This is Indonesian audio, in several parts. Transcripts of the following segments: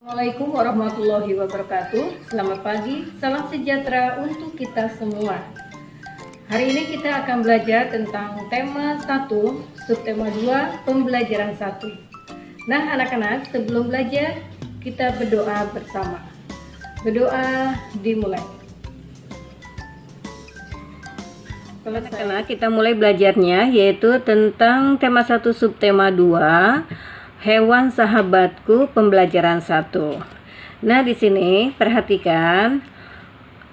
Assalamualaikum warahmatullahi wabarakatuh. Selamat pagi, salam sejahtera untuk kita semua. Hari ini kita akan belajar tentang tema 1, subtema 2, pembelajaran 1. Nah anak-anak, sebelum belajar kita berdoa bersama. Berdoa dimulai. Anak-anak, kita mulai belajarnya, yaitu tentang tema 1 subtema 2, hewan sahabatku, pembelajaran 1. Nah, di sini perhatikan,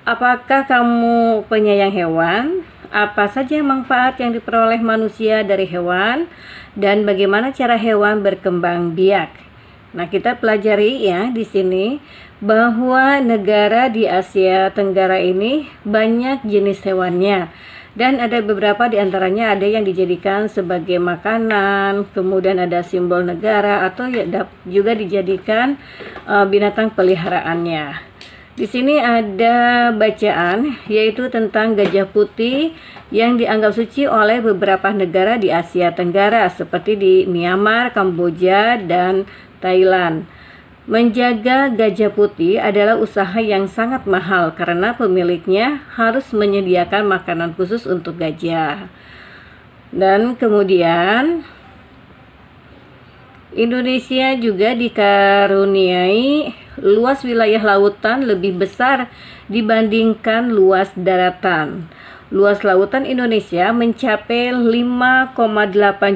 apakah kamu penyayang hewan? Apa saja manfaat yang diperoleh manusia dari hewan dan bagaimana cara hewan berkembang biak? Nah, kita pelajari ya di sini bahwa negara di Asia Tenggara ini banyak jenis hewannya. Dan ada beberapa di antaranya ada yang dijadikan sebagai makanan, kemudian ada simbol negara atau juga dijadikan binatang peliharaannya. Di sini ada bacaan yaitu tentang gajah putih yang dianggap suci oleh beberapa negara di Asia Tenggara seperti di Myanmar, Kamboja, dan Thailand. Menjaga gajah putih adalah usaha yang sangat mahal karena pemiliknya harus menyediakan makanan khusus untuk gajah. Dan kemudian Indonesia juga dikaruniai luas wilayah lautan lebih besar dibandingkan luas daratan. Luas lautan Indonesia mencapai 5,8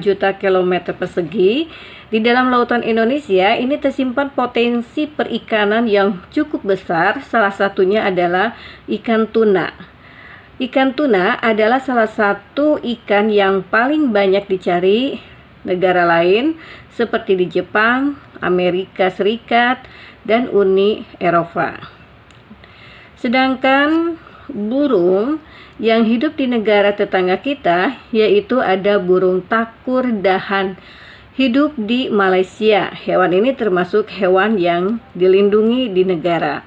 juta kilometer persegi. Di dalam lautan Indonesia ini tersimpan potensi perikanan yang cukup besar, salah satunya adalah ikan tuna. Ikan tuna adalah salah satu ikan yang paling banyak dicari negara lain seperti di Jepang, Amerika Serikat, dan Uni Eropa. Sedangkan burung yang hidup di negara tetangga kita yaitu ada burung takur dahan, hidup di Malaysia. Hewan ini termasuk hewan yang dilindungi di negara.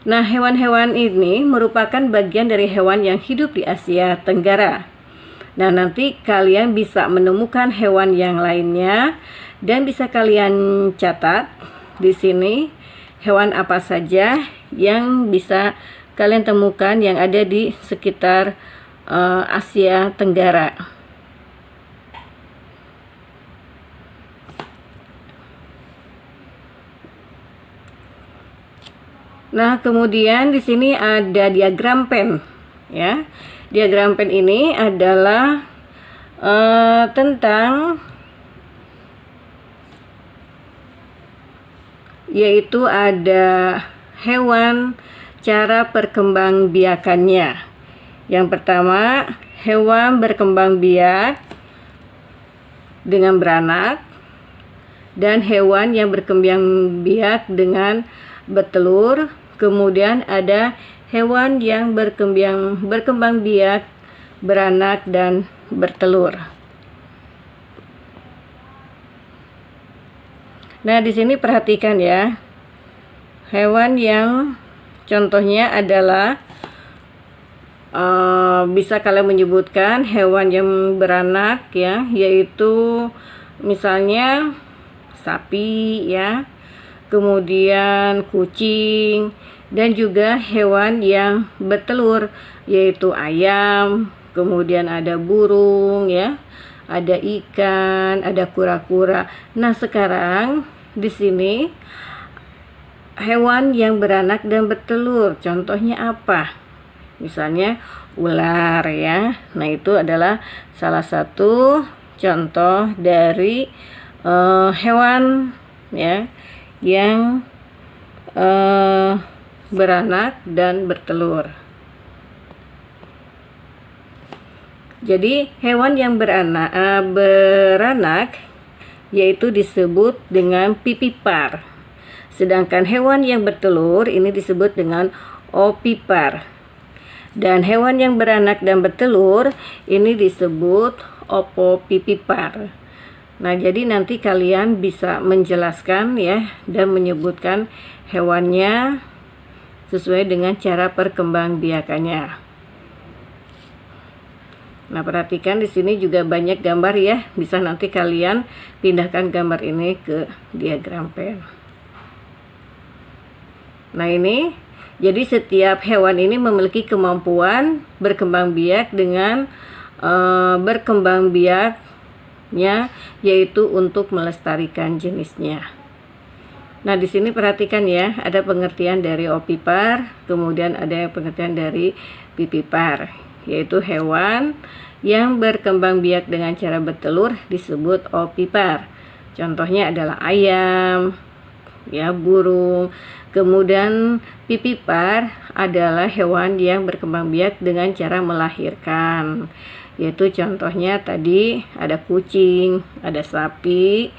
Nah, hewan-hewan ini merupakan bagian dari hewan yang hidup di Asia Tenggara. Nah, nanti kalian bisa menemukan hewan yang lainnya dan bisa kalian catat di sini hewan apa saja yang bisa kalian temukan yang ada di sekitar Asia Tenggara. Nah, kemudian di sini ada diagram pen, ya. Diagram pen ini adalah tentang yaitu ada hewan, cara perkembangbiakannya. Yang pertama, hewan berkembang biak dengan beranak dan hewan yang berkembang biak dengan bertelur. Kemudian ada hewan yang berkembang biak, beranak, dan bertelur. Nah, di sini perhatikan ya. Hewan yang contohnya adalah bisa kalian menyebutkan hewan yang beranak ya, yaitu misalnya sapi ya, kemudian kucing, dan juga hewan yang bertelur yaitu ayam, kemudian ada burung ya, ada ikan, ada kura-kura. Nah, sekarang di sini hewan yang beranak dan bertelur contohnya apa? Misalnya ular ya. Nah, itu adalah salah satu contoh dari hewan ya yang beranak dan bertelur. Jadi hewan yang beranak yaitu disebut dengan pipipar. Sedangkan hewan yang bertelur ini disebut dengan opipar. Dan hewan yang beranak dan bertelur ini disebut opopipipar. Nah, jadi nanti kalian bisa menjelaskan ya dan menyebutkan hewannya sesuai dengan cara perkembangbiakannya. Nah, perhatikan di sini juga banyak gambar ya. Bisa nanti kalian pindahkan gambar ini ke diagram pen. Nah ini, jadi setiap hewan ini memiliki kemampuan berkembang biak dengan berkembang biaknya, yaitu untuk melestarikan jenisnya. Nah di sini perhatikan ya, ada pengertian dari ovipar, kemudian ada pengertian dari vivipar, yaitu hewan yang berkembang biak dengan cara bertelur disebut ovipar. Contohnya adalah ayam, ya, burung. Kemudian vivipar adalah hewan yang berkembang biak dengan cara melahirkan, yaitu contohnya tadi ada kucing, ada sapi.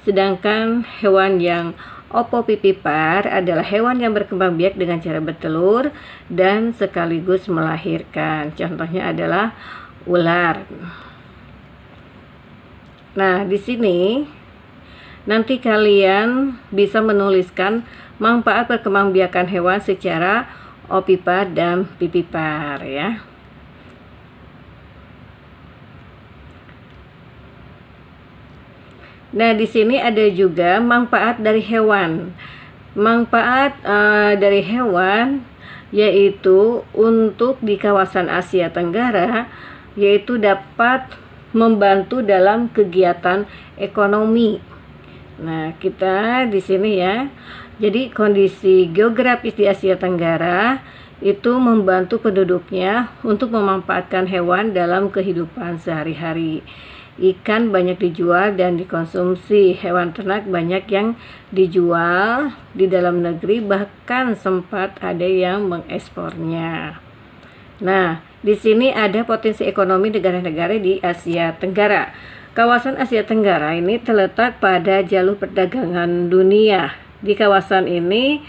Sedangkan hewan yang ovovivipar adalah hewan yang berkembang biak dengan cara bertelur dan sekaligus melahirkan. Contohnya adalah ular. Nah, di sini nanti kalian bisa menuliskan manfaat perkembangbiakan hewan secara ovipar dan vivipar ya. Nah, di sini ada juga manfaat dari hewan. Manfaat dari hewan yaitu untuk di kawasan Asia Tenggara, yaitu dapat membantu dalam kegiatan ekonomi. Nah, kita di sini ya. Jadi kondisi geografis di Asia Tenggara itu membantu penduduknya untuk memanfaatkan hewan dalam kehidupan sehari-hari. Ikan banyak dijual dan dikonsumsi, hewan ternak banyak yang dijual di dalam negeri, bahkan sempat ada yang mengekspornya. Nah, di sini ada potensi ekonomi negara-negara di Asia Tenggara. Kawasan Asia Tenggara ini terletak pada jalur perdagangan dunia. Di kawasan ini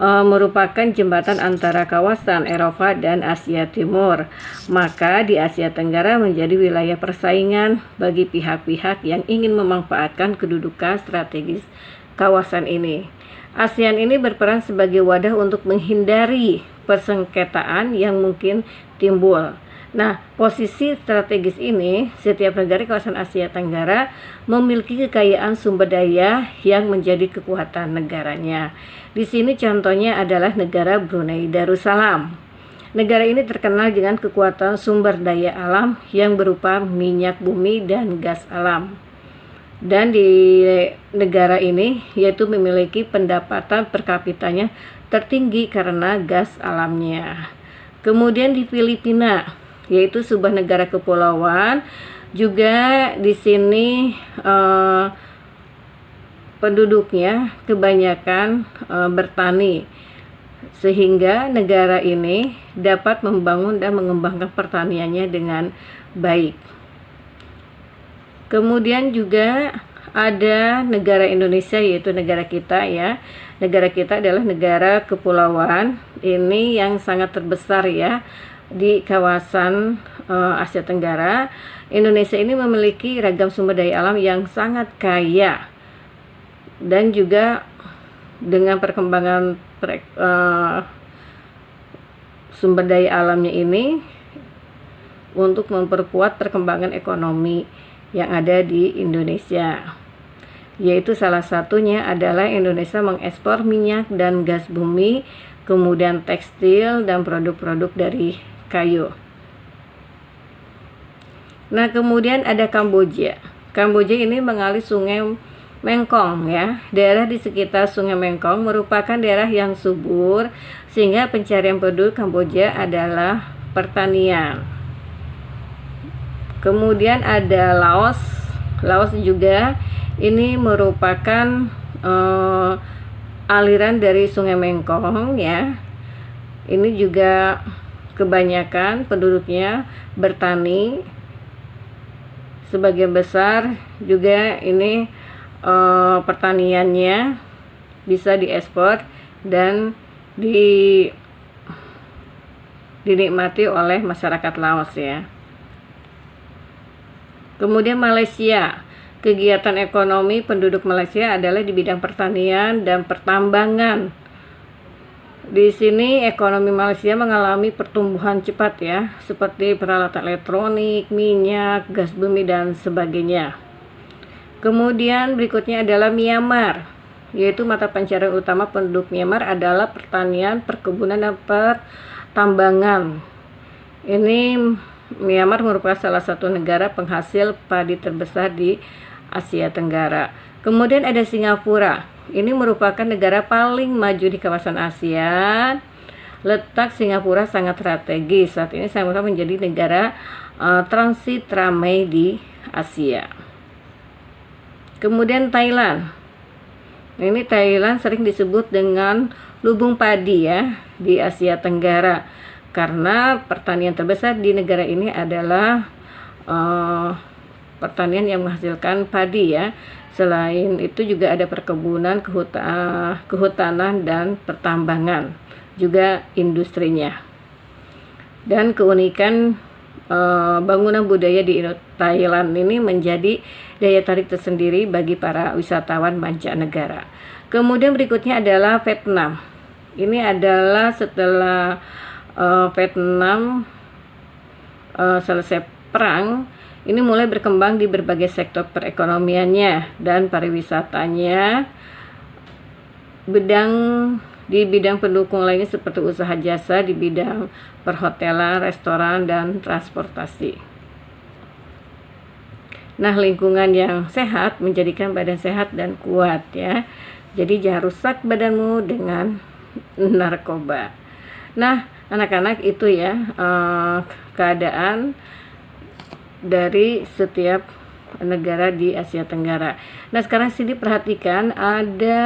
merupakan jembatan antara kawasan Eropa dan Asia Timur. Maka di Asia Tenggara menjadi wilayah persaingan bagi pihak-pihak yang ingin memanfaatkan kedudukan strategis kawasan ini. ASEAN ini berperan sebagai wadah untuk menghindari persengketaan yang mungkin timbul. Nah, posisi strategis ini, setiap negara kawasan Asia Tenggara memiliki kekayaan sumber daya yang menjadi kekuatan negaranya. Di sini contohnya adalah negara Brunei Darussalam. Negara ini terkenal dengan kekuatan sumber daya alam yang berupa minyak bumi dan gas alam. Dan di negara ini yaitu memiliki pendapatan per kapitanya tertinggi karena gas alamnya. Kemudian di Filipina, yaitu sebuah negara kepulauan, juga di sini penduduknya kebanyakan bertani, sehingga negara ini dapat membangun dan mengembangkan pertaniannya dengan baik. Kemudian juga ada negara Indonesia, yaitu negara kita ya. Negara kita adalah negara kepulauan ini yang sangat terbesar ya di kawasan Asia Tenggara. Indonesia ini memiliki ragam sumber daya alam yang sangat kaya, dan juga dengan perkembangan sumber daya alamnya ini untuk memperkuat perkembangan ekonomi yang ada di Indonesia, yaitu salah satunya adalah Indonesia mengekspor minyak dan gas bumi, kemudian tekstil dan produk-produk dari kayu. Nah, kemudian ada Kamboja. Kamboja ini mengalir Sungai Mekong ya. Daerah di sekitar Sungai Mekong merupakan daerah yang subur, sehingga pencarian penduduk Kamboja adalah pertanian. Kemudian ada Laos. Laos juga ini merupakan aliran dari Sungai Mekong ya. Ini juga kebanyakan penduduknya bertani. Sebagian besar juga ini pertaniannya bisa diekspor dan dinikmati oleh masyarakat Laos ya. Kemudian Malaysia. Kegiatan ekonomi penduduk Malaysia adalah di bidang pertanian dan pertambangan. Di sini ekonomi Malaysia mengalami pertumbuhan cepat ya, seperti peralatan elektronik, minyak, gas bumi dan sebagainya. Kemudian berikutnya adalah Myanmar. yaitu mata pencarian utama penduduk Myanmar adalah pertanian, perkebunan, dan pertambangan. Ini Myanmar merupakan salah satu negara penghasil padi terbesar di Asia Tenggara. Kemudian ada Singapura. Ini merupakan negara paling maju di kawasan ASEAN. Letak Singapura sangat strategis. Saat ini Singapura menjadi negara transit ramai di Asia. Kemudian Thailand. Ini Thailand sering disebut dengan lubung padi ya di Asia Tenggara, karena pertanian terbesar di negara ini adalah pertanian yang menghasilkan padi ya. Selain itu juga ada perkebunan, kehutanan, dan pertambangan, juga industrinya. Dan keunikan bangunan budaya di Thailand ini menjadi daya tarik tersendiri bagi para wisatawan mancanegara. Kemudian berikutnya adalah Vietnam. Ini adalah setelah Vietnam selesai perang, ini mulai berkembang di berbagai sektor perekonomiannya dan pariwisatanya. Di bidang pendukung lainnya seperti usaha jasa di bidang perhotelan, restoran, dan transportasi. Nah, lingkungan yang sehat menjadikan badan sehat dan kuat ya. Jadi jangan rusak badanmu dengan narkoba. Nah, anak-anak itu ya keadaan dari setiap negara di Asia Tenggara. Nah, sekarang sini perhatikan ada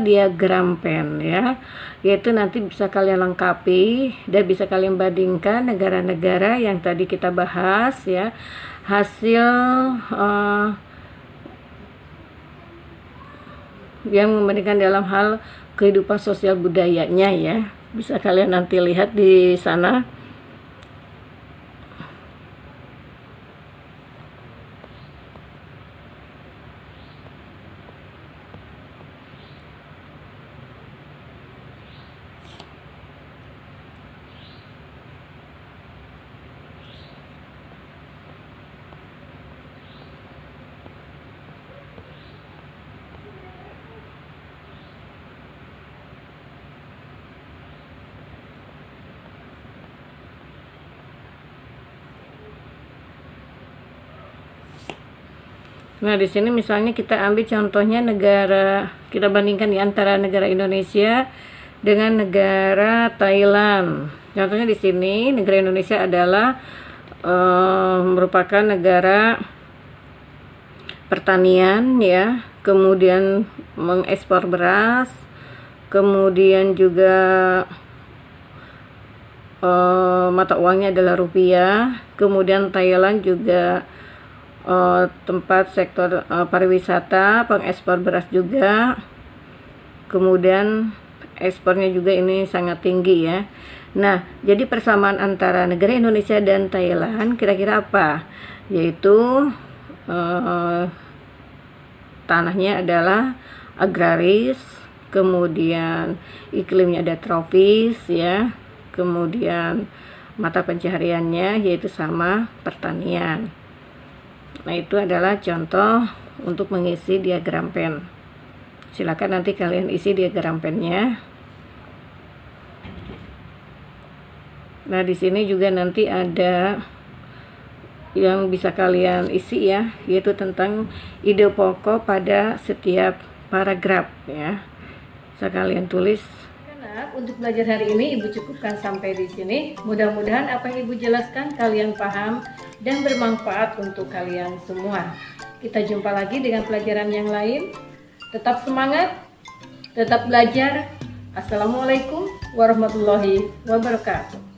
diagram pen ya, yaitu nanti bisa kalian lengkapi dan bisa kalian bandingkan negara-negara yang tadi kita bahas ya, hasil yang membandingkan dalam hal kehidupan sosial budayanya ya. Bisa kalian nanti lihat di sana. Nah, di sini misalnya kita ambil contohnya negara, kita bandingkan di antara negara Indonesia dengan negara Thailand. Contohnya di sini negara Indonesia adalah merupakan negara pertanian ya, kemudian mengekspor beras, kemudian juga mata uangnya adalah rupiah. Kemudian Thailand juga tempat sektor pariwisata, pengekspor beras juga. Kemudian ekspornya juga ini sangat tinggi ya. Nah, jadi persamaan antara negara Indonesia dan Thailand kira-kira apa? Yaitu tanahnya adalah agraris, kemudian iklimnya ada tropis ya, kemudian mata pencahariannya yaitu sama pertanian. Nah, itu adalah contoh untuk mengisi diagram pen. Silakan nanti kalian isi diagram pennya. Nah, di sini juga nanti ada yang bisa kalian isi ya, yaitu tentang ide pokok pada setiap paragraf ya. Bisa kalian tulis. Untuk belajar hari ini Ibu cukupkan sampai di sini. Mudah-mudahan apa yang Ibu jelaskan kalian paham dan bermanfaat untuk kalian semua. Kita jumpa lagi dengan pelajaran yang lain. Tetap semangat, tetap belajar. Assalamualaikum warahmatullahi wabarakatuh.